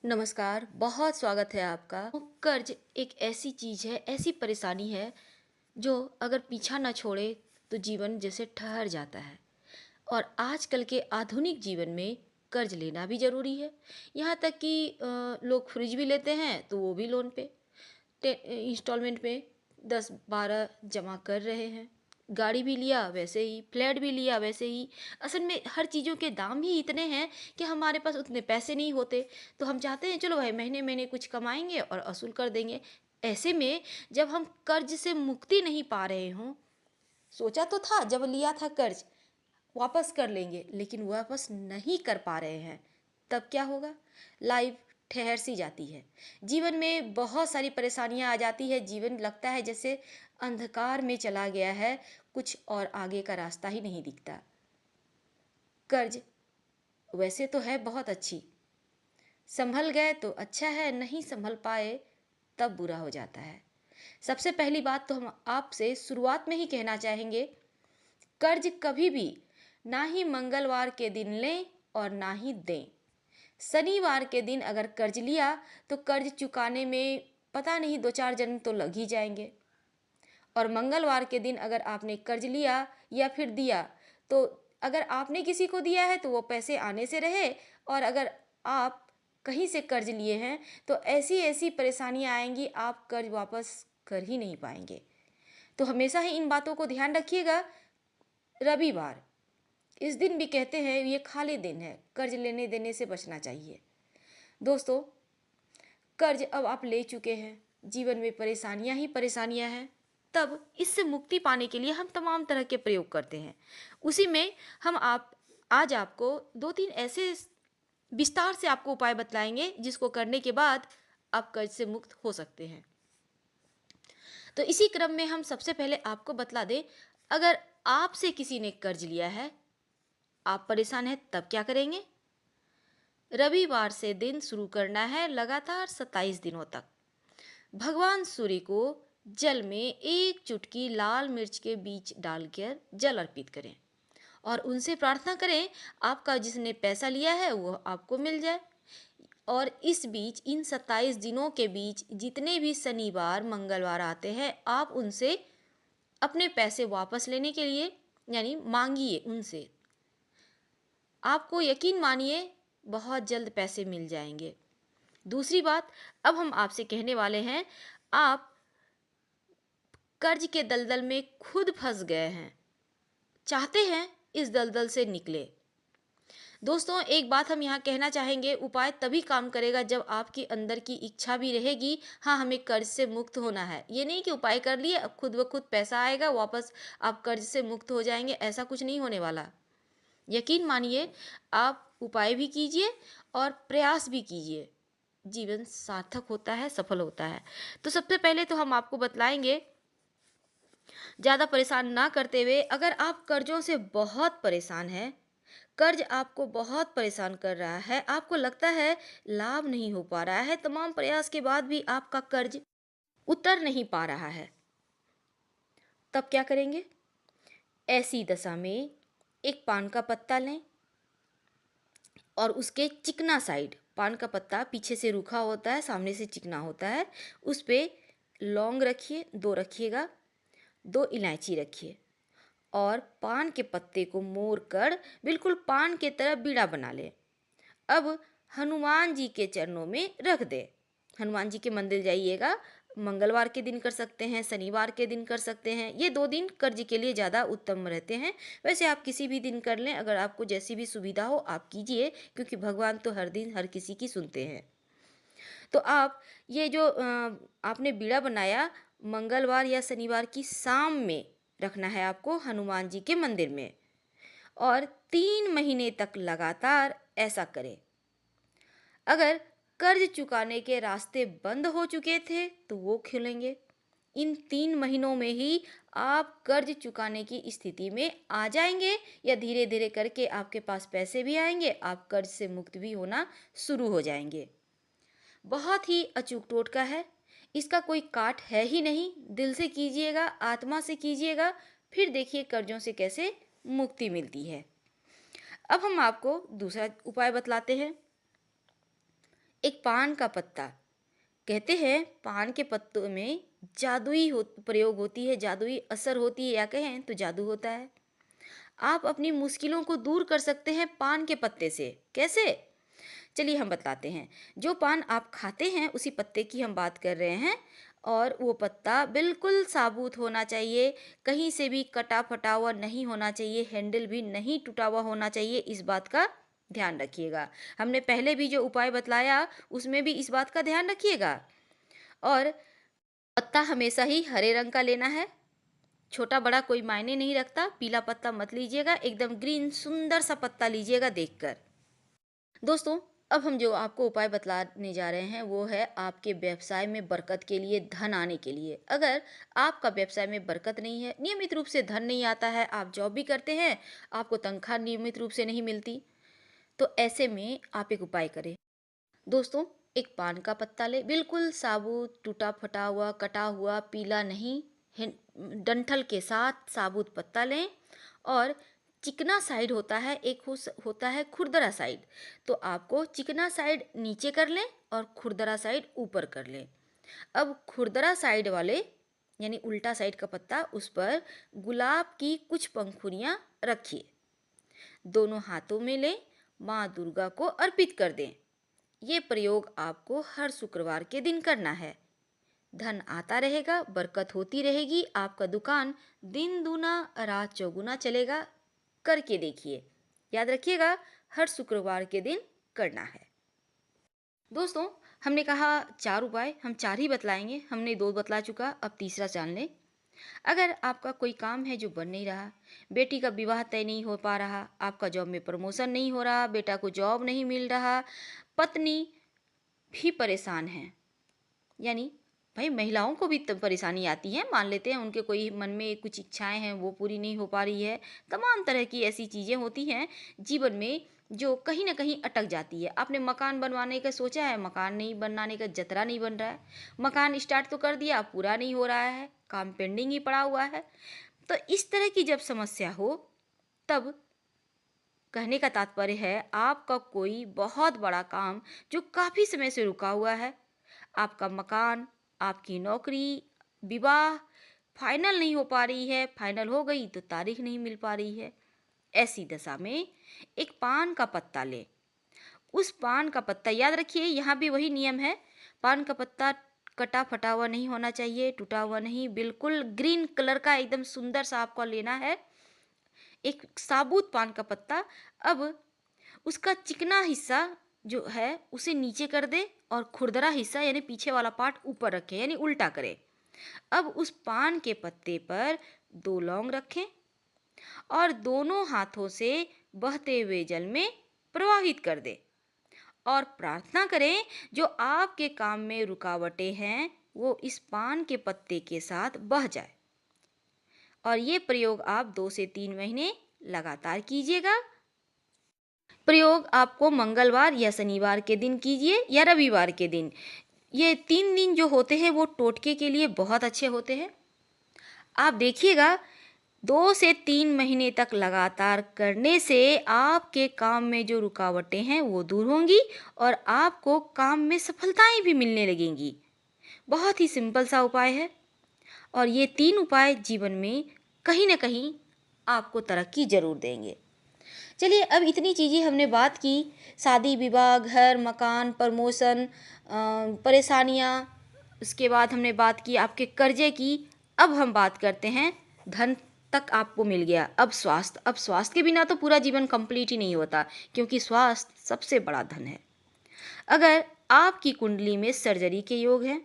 नमस्कार, बहुत स्वागत है आपका। तो कर्ज एक ऐसी चीज़ है, ऐसी परेशानी है जो अगर पीछा ना छोड़े तो जीवन जैसे ठहर जाता है। और आजकल के आधुनिक जीवन में कर्ज लेना भी ज़रूरी है। यहाँ तक कि लोग फ्रिज भी लेते हैं तो वो भी लोन पे इंस्टॉलमेंट पे 10-12 जमा कर रहे हैं। गाड़ी भी लिया वैसे ही, फ्लैट भी लिया वैसे ही। असल में हर चीज़ों के दाम ही इतने हैं कि हमारे पास उतने पैसे नहीं होते। तो हम चाहते हैं चलो भाई महीने महीने कुछ कमाएंगे और असूल कर देंगे। ऐसे में जब हम कर्ज से मुक्ति नहीं पा रहे हों, सोचा तो था जब लिया था कर्ज वापस कर लेंगे, लेकिन वापस नहीं कर पा रहे हैं, तब क्या होगा? लाइफ ठहर सी जाती है। जीवन में बहुत सारी परेशानियां आ जाती है। जीवन लगता है जैसे अंधकार में चला गया है, कुछ और आगे का रास्ता ही नहीं दिखता। कर्ज वैसे तो है बहुत अच्छी, संभल गए तो अच्छा है, नहीं संभल पाए तब बुरा हो जाता है। सबसे पहली बात तो हम आपसे शुरुआत में ही कहना चाहेंगे, कर्ज कभी भी ना ही मंगलवार के दिन लें और ना ही दें। शनिवार के दिन अगर कर्ज लिया तो कर्ज चुकाने में पता नहीं 2-4 दिन तो लग ही जाएंगे। और मंगलवार के दिन अगर आपने कर्ज लिया या फिर दिया, तो अगर आपने किसी को दिया है तो वो पैसे आने से रहे, और अगर आप कहीं से कर्ज लिए हैं तो ऐसी ऐसी परेशानियां आएंगी, आप कर्ज वापस कर ही नहीं पाएंगे। तो हमेशा ही इन बातों को ध्यान रखिएगा। रविवार, इस दिन भी कहते हैं ये खाली दिन है, कर्ज लेने देने से बचना चाहिए। दोस्तों, कर्ज अब आप ले चुके हैं, जीवन में परेशानियां ही परेशानियां हैं, तब इससे मुक्ति पाने के लिए हम तमाम तरह के प्रयोग करते हैं। उसी में हम आप आज आपको 2-3 ऐसे विस्तार से आपको उपाय बतलाएंगे जिसको करने के बाद आप कर्ज से मुक्त हो सकते हैं। तो इसी क्रम में हम सबसे पहले आपको बतला दें, अगर आपसे किसी ने कर्ज लिया है, आप परेशान हैं, तब क्या करेंगे? रविवार से दिन शुरू करना है लगातार 27 दिनों तक। भगवान सूर्य को जल में एक चुटकी लाल मिर्च के बीज डालकर जल अर्पित करें और उनसे प्रार्थना करें आपका जिसने पैसा लिया है वो आपको मिल जाए। और इस बीच इन 27 दिनों के बीच जितने भी शनिवार मंगलवार आते हैं, आप उनसे अपने पैसे वापस लेने के लिए यानी मांगिए उनसे। आपको यकीन मानिए बहुत जल्द पैसे मिल जाएंगे। दूसरी बात, अब हम आपसे कहने वाले हैं, आप कर्ज के दलदल में खुद फंस गए हैं, चाहते हैं इस दलदल से निकले। दोस्तों, एक बात हम यहाँ कहना चाहेंगे, उपाय तभी काम करेगा जब आपके अंदर की इच्छा भी रहेगी, हाँ हमें कर्ज से मुक्त होना है। ये नहीं कि उपाय कर लिए अब खुद ब खुद पैसा आएगा वापस आप कर्ज से मुक्त हो जाएंगे, ऐसा कुछ नहीं होने वाला। यकीन मानिए, आप उपाय भी कीजिए और प्रयास भी कीजिए, जीवन सार्थक होता है, सफल होता है। तो सबसे पहले तो हम आपको बतलाएंगे, ज़्यादा परेशान ना करते हुए, अगर आप कर्जों से बहुत परेशान हैं, कर्ज आपको बहुत परेशान कर रहा है, आपको लगता है लाभ नहीं हो पा रहा है, तमाम प्रयास के बाद भी आपका कर्ज उतर नहीं पा रहा है, तब क्या करेंगे? ऐसी दशा में एक पान का पत्ता लें और उसके चिकना साइड, पान का पत्ता पीछे से रूखा होता है, सामने से चिकना होता है, उस पे लौंग रखिए, 2 रखिएगा, 2 इलायची रखिए और पान के पत्ते को मोड़ कर बिल्कुल पान के तरह बीड़ा बना ले। अब हनुमान जी के चरणों में रख दे। हनुमान जी के मंदिर जाइएगा, मंगलवार के दिन कर सकते हैं, शनिवार के दिन कर सकते हैं, ये 2 दिन कर्ज के लिए ज़्यादा उत्तम रहते हैं। वैसे आप किसी भी दिन कर लें, अगर आपको जैसी भी सुविधा हो आप कीजिए, क्योंकि भगवान तो हर दिन हर किसी की सुनते हैं। तो आप ये जो आपने बीड़ा बनाया, मंगलवार या शनिवार की शाम में रखना है आपको हनुमान जी के मंदिर में, और 3 महीने तक लगातार ऐसा करें। अगर कर्ज चुकाने के रास्ते बंद हो चुके थे तो वो खुलेंगे। इन 3 महीनों में ही आप कर्ज चुकाने की स्थिति में आ जाएंगे, या धीरे धीरे करके आपके पास पैसे भी आएंगे, आप कर्ज से मुक्त भी होना शुरू हो जाएंगे। बहुत ही अचूक टोटका है, इसका कोई काट है ही नहीं। दिल से कीजिएगा, आत्मा से कीजिएगा, फिर देखिए कर्जों से कैसे मुक्ति मिलती है। अब हम आपको दूसरा उपाय बतलाते हैं। एक पान का पत्ता। कहते हैं पान के पत्तों में जादुई प्रयोग होती है, जादुई असर होती है, या कहें तो जादू होता है। आप अपनी मुश्किलों को दूर कर सकते हैं पान के पत्ते से। कैसे? चलिए हम बतलाते हैं। जो पान आप खाते हैं उसी पत्ते की हम बात कर रहे हैं, और वो पत्ता बिल्कुल साबुत होना चाहिए, कहीं से भी कटा फटा हुआ नहीं होना चाहिए, हैंडल भी नहीं टूटा हुआ होना चाहिए। इस बात का ध्यान रखिएगा। हमने पहले भी जो उपाय बतलाया उसमें भी इस बात का ध्यान रखिएगा। और पत्ता हमेशा ही हरे रंग का लेना है, छोटा बड़ा कोई मायने नहीं रखता। पीला पत्ता मत लीजिएगा, एकदम ग्रीन सुंदर सा पत्ता लीजिएगा देखकर। दोस्तों, अब हम जो आपको उपाय बतलाने जा रहे हैं वो है आपके व्यवसाय में बरकत के लिए, धन आने के लिए। अगर आपका व्यवसाय में बरकत नहीं है, नियमित रूप से धन नहीं आता है, आप जॉब भी करते हैं, आपको तनख्वाह नियमित रूप से नहीं मिलती, तो ऐसे में आप एक उपाय करें। दोस्तों, एक पान का पत्ता ले, बिल्कुल साबुत, टूटा फटा हुआ, कटा हुआ, पीला नहीं, डंठल के साथ साबुत पत्ता लें। और चिकना साइड होता है, एक होता है खुरदरा साइड, तो आपको चिकना साइड नीचे कर लें और खुरदरा साइड ऊपर कर लें। अब खुरदरा साइड वाले यानी उल्टा साइड का पत्ता, उस पर गुलाब की कुछ पंखुड़ियाँ रखिए, दोनों हाथों में लें, माँ दुर्गा को अर्पित कर दें। ये प्रयोग आपको हर शुक्रवार के दिन करना है। धन आता रहेगा, बरकत होती रहेगी, आपका दुकान दिन दूना रात चौगुना चलेगा। करके देखिए, याद रखिएगा हर शुक्रवार के दिन करना है। दोस्तों, हमने कहा 4 उपाय, हम 4 ही बतलाएंगे, हमने 2 बतला चुका, अब तीसरा जान लें। अगर आपका कोई काम है जो बन नहीं रहा, बेटी का विवाह तय नहीं हो पा रहा, आपका जॉब में प्रमोशन नहीं हो रहा, बेटा को जॉब नहीं मिल रहा, पत्नी भी परेशान है, यानी भाई महिलाओं को भी परेशानी आती है, मान लेते हैं उनके कोई मन में कुछ इच्छाएं हैं वो पूरी नहीं हो पा रही है, तमाम तरह की ऐसी चीज़ें होती हैं जीवन में जो कहीं ना कहीं अटक जाती है। आपने मकान बनवाने का सोचा है, मकान नहीं बनाने का जतरा नहीं बन रहा है, मकान स्टार्ट तो कर दिया, पूरा नहीं हो रहा है, काम पेंडिंग ही पड़ा हुआ है। तो इस तरह की जब समस्या हो, तब कहने का तात्पर्य है आपका कोई बहुत बड़ा काम जो काफ़ी समय से रुका हुआ है, आपका मकान, आपकी नौकरी, विवाह फाइनल नहीं हो पा रही है, फाइनल हो गई तो तारीख नहीं मिल पा रही है। ऐसी दशा में एक पान का पत्ता ले, उस पान का पत्ता, याद रखिए यहाँ भी वही नियम है, पान का पत्ता कटा फटा हुआ नहीं होना चाहिए, टूटा हुआ नहीं, बिल्कुल ग्रीन कलर का एकदम सुंदर सा आपको लेना है, एक साबुत पान का पत्ता। अब उसका चिकना हिस्सा जो है उसे नीचे कर दे और खुरदरा हिस्सा यानी पीछे वाला पार्ट ऊपर रखें, यानी उल्टा करें। अब उस पान के पत्ते पर 2 लौंग रखें और दोनों हाथों से बहते हुए जल में प्रवाहित कर दें और प्रार्थना करें जो आपके काम में रुकावटें हैं वो इस पान के पत्ते के साथ बह जाए। और ये प्रयोग आप 2 से 3 महीने लगातार कीजिएगा। प्रयोग आपको मंगलवार या शनिवार के दिन कीजिए या रविवार के दिन। ये 3 दिन जो होते हैं वो टोटके के लिए बहुत अच्छे होते हैं। आप देखिएगा 2 से 3 महीने तक लगातार करने से आपके काम में जो रुकावटें हैं वो दूर होंगी और आपको काम में सफलताएं भी मिलने लगेंगी। बहुत ही सिंपल सा उपाय है और ये 3 उपाय जीवन में कहीं ना कहीं आपको तरक्की जरूर देंगे। चलिए, अब इतनी चीज़ें हमने बात की, शादी विवाह, घर मकान, प्रमोशन, परेशानियाँ, उसके बाद हमने बात की आपके कर्जे की। अब हम बात करते हैं धन तक आपको मिल गया, अब स्वास्थ्य। अब स्वास्थ्य के बिना तो पूरा जीवन कंप्लीट ही नहीं होता, क्योंकि स्वास्थ्य सबसे बड़ा धन है। अगर आपकी कुंडली में सर्जरी के योग हैं,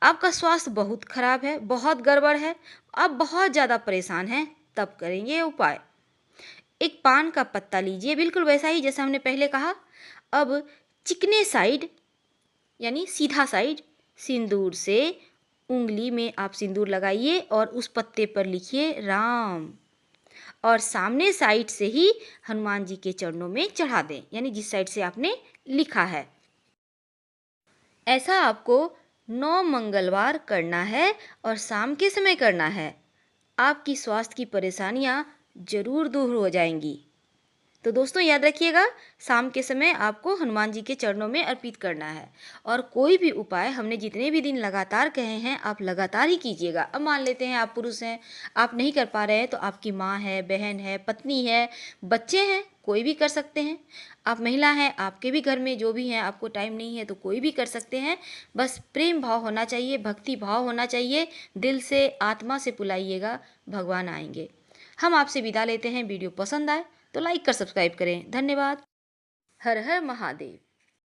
आपका स्वास्थ्य बहुत खराब है, बहुत गड़बड़ है, आप बहुत ज़्यादा परेशान हैं, तब करेंगे ये उपाय। एक पान का पत्ता लीजिए, बिल्कुल वैसा ही जैसा हमने पहले कहा। अब चिकने साइड यानी सीधा साइड सिंदूर से उंगली में आप सिंदूर लगाइए और उस पत्ते पर लिखिए राम, और सामने साइड से ही हनुमान जी के चरणों में चढ़ा दें, यानी जिस साइड से आपने लिखा है। ऐसा आपको 9 मंगलवार करना है और शाम के समय करना है। आपकी स्वास्थ्य की परेशानियां जरूर दूर हो जाएंगी। तो दोस्तों याद रखिएगा, शाम के समय आपको हनुमान जी के चरणों में अर्पित करना है। और कोई भी उपाय हमने जितने भी दिन लगातार कहे हैं, आप लगातार ही कीजिएगा। अब मान लेते हैं आप पुरुष हैं, आप नहीं कर पा रहे हैं, तो आपकी माँ है, बहन है, पत्नी है, बच्चे हैं, कोई भी कर सकते हैं। आप महिला हैं, आपके भी घर में जो भी हैं, आपको टाइम नहीं है तो कोई भी कर सकते हैं। बस प्रेम भाव होना चाहिए, भक्ति भाव होना चाहिए, दिल से आत्मा से बुलाइएगा, भगवान आएंगे। हम आपसे विदा लेते हैं। वीडियो पसंद आए तो लाइक कर सब्सक्राइब करें। धन्यवाद। हर हर महादेव।